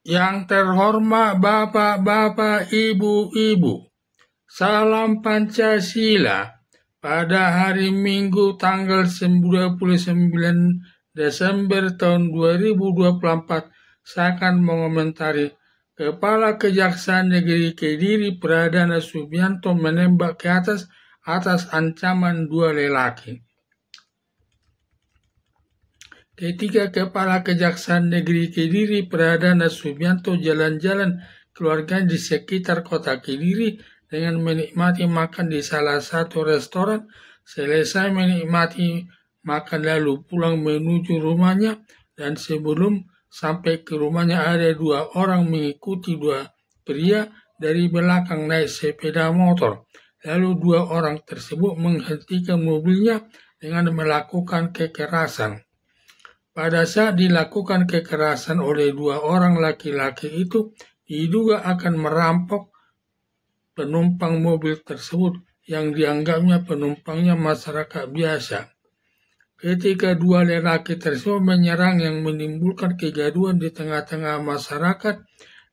Yang terhormat Bapak-Bapak, Ibu-Ibu, salam Pancasila. Pada hari Minggu tanggal 29 Desember tahun 2024, saya akan mengomentari Kepala Kejaksaan Negeri Kediri Pradana Subianto menembak ke atas ancaman dua lelaki. Ketika Kepala Kejaksaan Negeri Kediri Pradana Subianto jalan-jalan keluarga di sekitar kota Kediri dengan menikmati makan di salah satu restoran, selesai menikmati makan lalu pulang menuju rumahnya, dan sebelum sampai ke rumahnya ada dua orang mengikuti dua pria dari belakang naik sepeda motor. Lalu dua orang tersebut menghentikan mobilnya dengan melakukan kekerasan. Pada saat dilakukan kekerasan oleh dua orang laki-laki itu, diduga akan merampok penumpang mobil tersebut yang dianggapnya penumpangnya masyarakat biasa. Ketika dua lelaki tersebut menyerang yang menimbulkan kegaduhan di tengah-tengah masyarakat,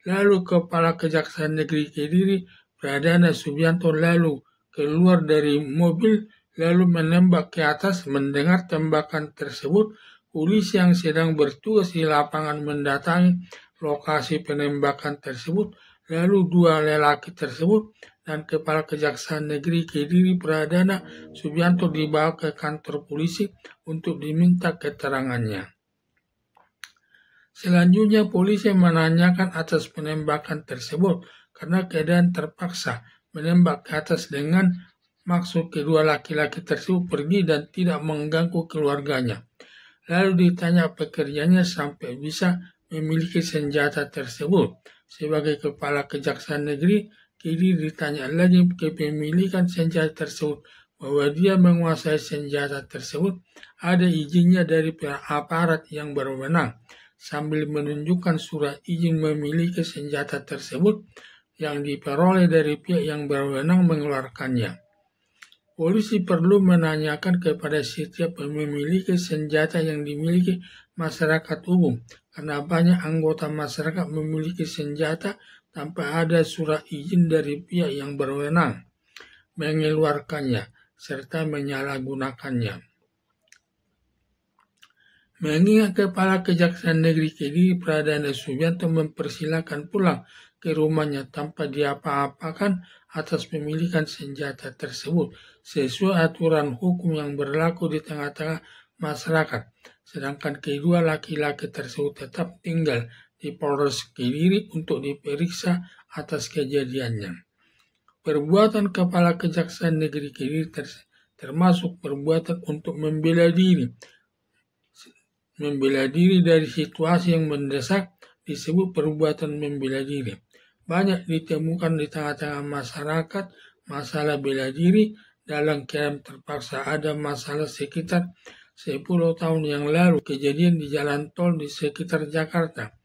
lalu Kepala Kejaksaan Negeri Kediri Pradana Subianto lalu keluar dari mobil lalu menembak ke atas. Mendengar tembakan tersebut, polisi yang sedang bertugas di lapangan mendatangi lokasi penembakan tersebut, lalu dua lelaki tersebut dan Kepala Kejaksaan Negeri Kediri Pradana Subianto dibawa ke kantor polisi untuk diminta keterangannya. Selanjutnya polisi menanyakan atas penembakan tersebut karena keadaan terpaksa menembak ke atas dengan maksud kedua laki-laki tersebut pergi dan tidak mengganggu keluarganya. Lalu ditanya pekerjaannya sampai bisa memiliki senjata tersebut. Sebagai Kepala Kejaksaan Negeri Kediri ditanya lagi kepemilikan senjata tersebut, bahwa dia menguasai senjata tersebut ada izinnya dari pihak aparat yang berwenang, sambil menunjukkan surat izin memiliki senjata tersebut yang diperoleh dari pihak yang berwenang mengeluarkannya. Polisi perlu menanyakan kepada setiap memiliki senjata yang dimiliki masyarakat umum, karena banyak anggota masyarakat memiliki senjata tanpa ada surat izin dari pihak yang berwenang mengeluarkannya serta menyalahgunakannya. Mengingat Kepala Kejaksaan Negeri Kediri Pradana Subianto mempersilahkan pulang ke rumahnya tanpa diapa-apakan atas pemilikan senjata tersebut sesuai aturan hukum yang berlaku di tengah-tengah masyarakat, sedangkan kedua laki-laki tersebut tetap tinggal di Polres Kediri untuk diperiksa atas kejadiannya. Perbuatan Kepala Kejaksaan Negeri Kediri termasuk perbuatan untuk membela diri dari situasi yang mendesak disebut perbuatan membela diri. Banyak ditemukan di tengah-tengah masyarakat masalah bela diri dalam keadaan terpaksa. Ada masalah sekitar 10 tahun yang lalu, kejadian di jalan tol di sekitar Jakarta.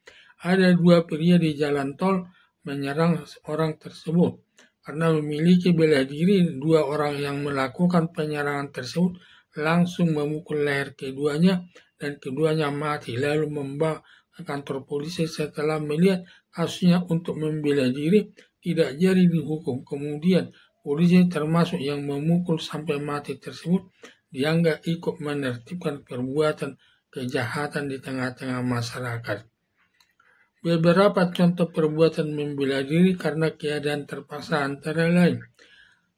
Ada dua pria di jalan tol menyerang orang tersebut. Karena memiliki bela diri, dua orang yang melakukan penyerangan tersebut langsung memukul leher keduanya dan keduanya mati, lalu membawa ke kantor polisi. Setelah melihat kasusnya untuk membela diri tidak jadi dihukum, kemudian polisi termasuk yang memukul sampai mati tersebut dianggap ikut menertibkan perbuatan kejahatan di tengah-tengah masyarakat. Beberapa contoh perbuatan membela diri karena keadaan terpaksa antara lain: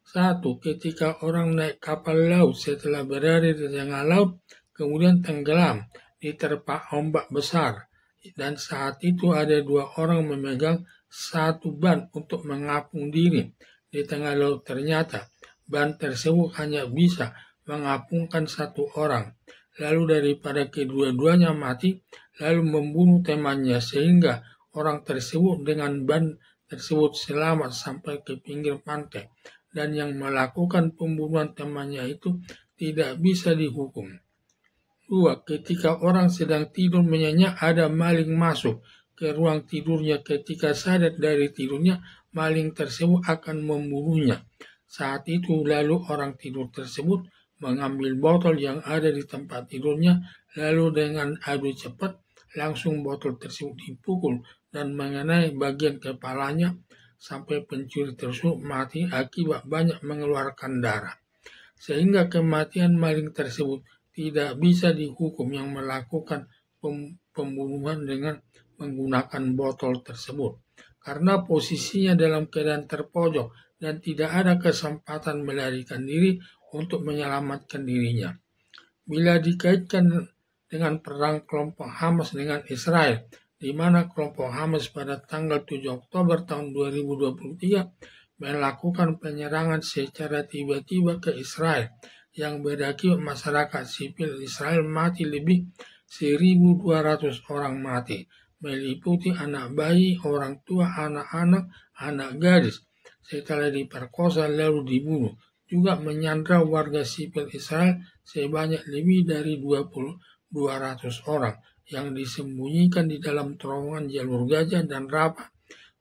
1. Ketika orang naik kapal laut setelah berada di tengah laut, kemudian tenggelam diterpa ombak besar, dan saat itu ada dua orang memegang satu ban untuk mengapung diri di tengah laut. Ternyata ban tersebut hanya bisa mengapungkan satu orang. Lalu daripada kedua-duanya mati, lalu membunuh temannya sehingga orang tersebut dengan ban tersebut selamat sampai ke pinggir pantai, dan yang melakukan pembunuhan temannya itu tidak bisa dihukum. 2. Ketika orang sedang tidur menyenyak, ada maling masuk ke ruang tidurnya. Ketika sadar dari tidurnya, maling tersebut akan membunuhnya. Saat itu lalu orang tidur tersebut mengambil botol yang ada di tempat tidurnya, lalu dengan adu cepat langsung botol tersebut dipukul dan mengenai bagian kepalanya sampai pencuri tersebut mati akibat banyak mengeluarkan darah. Sehingga kematian maling tersebut tidak bisa dihukum yang melakukan pembunuhan dengan menggunakan botol tersebut. Karena posisinya dalam keadaan terpojok dan tidak ada kesempatan melarikan diri untuk menyelamatkan dirinya. Bila dikaitkan dengan perang kelompok Hamas dengan Israel, di mana kelompok Hamas pada tanggal 7 Oktober tahun 2023 melakukan penyerangan secara tiba-tiba ke Israel yang berakibat masyarakat sipil Israel mati lebih 1.200 orang mati, meliputi anak bayi, orang tua, anak-anak, anak gadis, setelah diperkosa lalu dibunuh. Juga menyandra warga sipil Israel sebanyak lebih dari 200 orang yang disembunyikan di dalam terowongan jalur Gaza dan Rafah.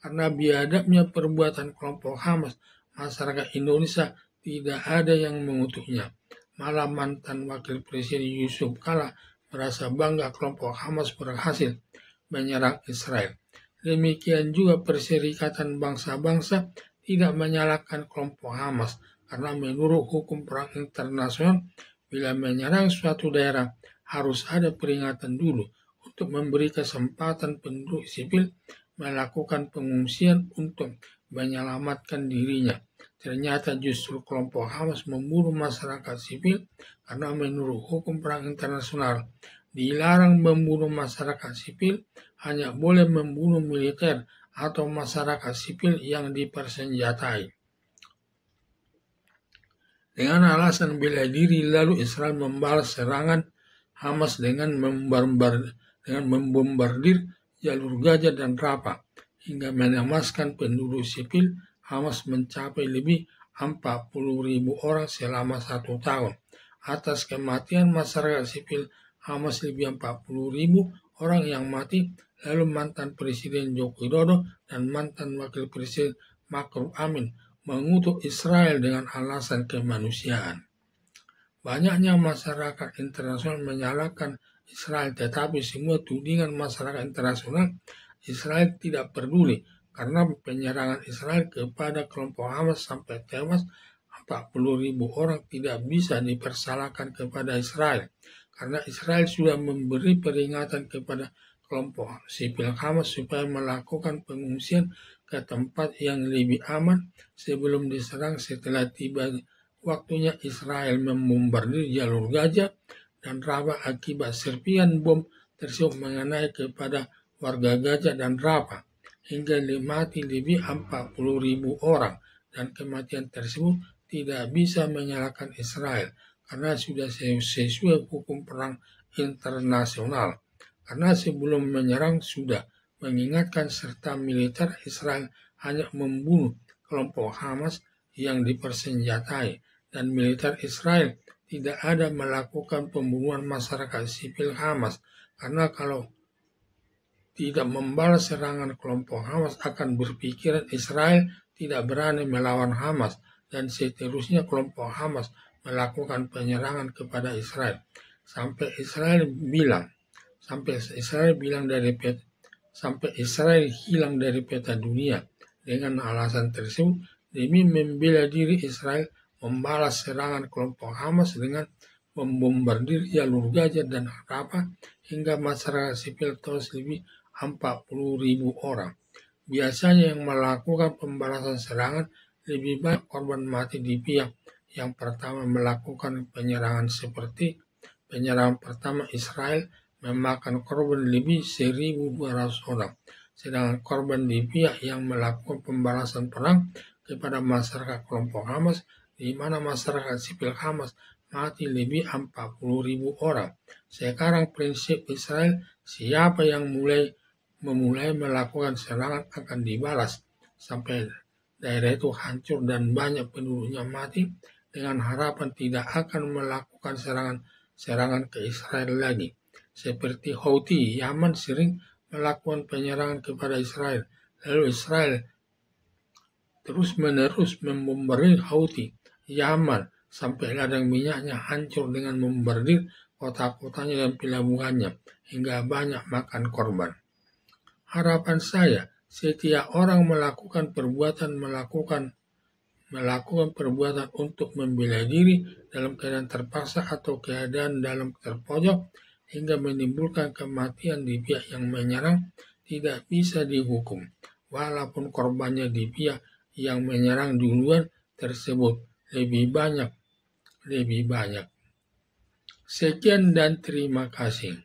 Karena biadabnya perbuatan kelompok Hamas, masyarakat Indonesia tidak ada yang mengutuknya. Malah mantan Wakil Presiden Yusuf Kala merasa bangga kelompok Hamas berhasil menyerang Israel. Demikian juga Perserikatan Bangsa-Bangsa tidak menyalahkan kelompok Hamas, karena menurut hukum perang internasional, bila menyerang suatu daerah harus ada peringatan dulu untuk memberi kesempatan penduduk sipil melakukan pengungsian untuk menyelamatkan dirinya. Ternyata justru kelompok Hamas membunuh masyarakat sipil karena menurut hukum perang internasional dilarang membunuh masyarakat sipil, hanya boleh membunuh militer atau masyarakat sipil yang dipersenjatai. Dengan alasan bela diri, lalu Israel membalas serangan Hamas dengan membombardir jalur Gaza dan Rafah hingga menewaskan penduduk sipil Hamas mencapai lebih 40.000 orang selama 1 tahun. Atas kematian masyarakat sipil Hamas lebih 40.000 orang yang mati, lalu mantan Presiden Joko Widodo dan mantan Wakil Presiden Ma'ruf Amin mengutuk Israel dengan alasan kemanusiaan. Banyaknya masyarakat internasional menyalahkan Israel, tetapi semua tudingan masyarakat internasional Israel tidak peduli karena penyerangan Israel kepada kelompok Hamas sampai tewas 40.000 orang tidak bisa dipersalahkan kepada Israel, karena Israel sudah memberi peringatan kepada kelompok sipil Hamas supaya melakukan pengungsian ke tempat yang lebih aman sebelum diserang. Setelah tiba waktunya Israel membombardir jalur Gaza dan Rafah akibat serpihan bom tersebut mengenai kepada warga Gaza dan Rafah hingga mati lebih 40.000 orang, dan kematian tersebut tidak bisa menyalahkan Israel karena sudah sesuai hukum perang internasional. Karena sebelum menyerang sudah mengingatkan serta militer Israel hanya membunuh kelompok Hamas yang dipersenjatai, dan militer Israel tidak ada melakukan pembunuhan masyarakat sipil Hamas, karena kalau tidak membalas serangan kelompok Hamas akan berpikiran Israel tidak berani melawan Hamas, dan seterusnya kelompok Hamas melakukan penyerangan kepada Israel sampai Israel hilang dari peta dunia. Dengan alasan tersebut, demi membela diri Israel membalas serangan kelompok Hamas dengan membombardir jalur Gaza dan Rafah hingga masyarakat sipil tewas lebih 40.000 orang. Biasanya yang melakukan pembalasan serangan lebih banyak korban mati di pihak yang pertama melakukan penyerangan. Seperti penyerangan pertama Israel memakan korban lebih 1.200 orang, sedangkan korban di pihak yang melakukan pembalasan perang kepada masyarakat kelompok Hamas, di mana masyarakat sipil Hamas mati lebih 40.000 orang. Sekarang prinsip Israel, siapa yang memulai melakukan serangan akan dibalas sampai daerah itu hancur dan banyak penduduknya mati, dengan harapan tidak akan melakukan serangan ke Israel lagi. Seperti Houthi, Yaman sering melakukan penyerangan kepada Israel, lalu Israel terus-menerus membombardir Houthi, Yaman, sampai ladang minyaknya hancur dengan membombardir kota-kotanya dan pelabuhannya, hingga banyak makan korban. Harapan saya, setiap orang melakukan perbuatan untuk membela diri dalam keadaan terpaksa atau keadaan dalam terpojok hingga menimbulkan kematian di pihak yang menyerang tidak bisa dihukum, walaupun korbannya di pihak yang menyerang duluan tersebut lebih banyak. Sekian dan terima kasih.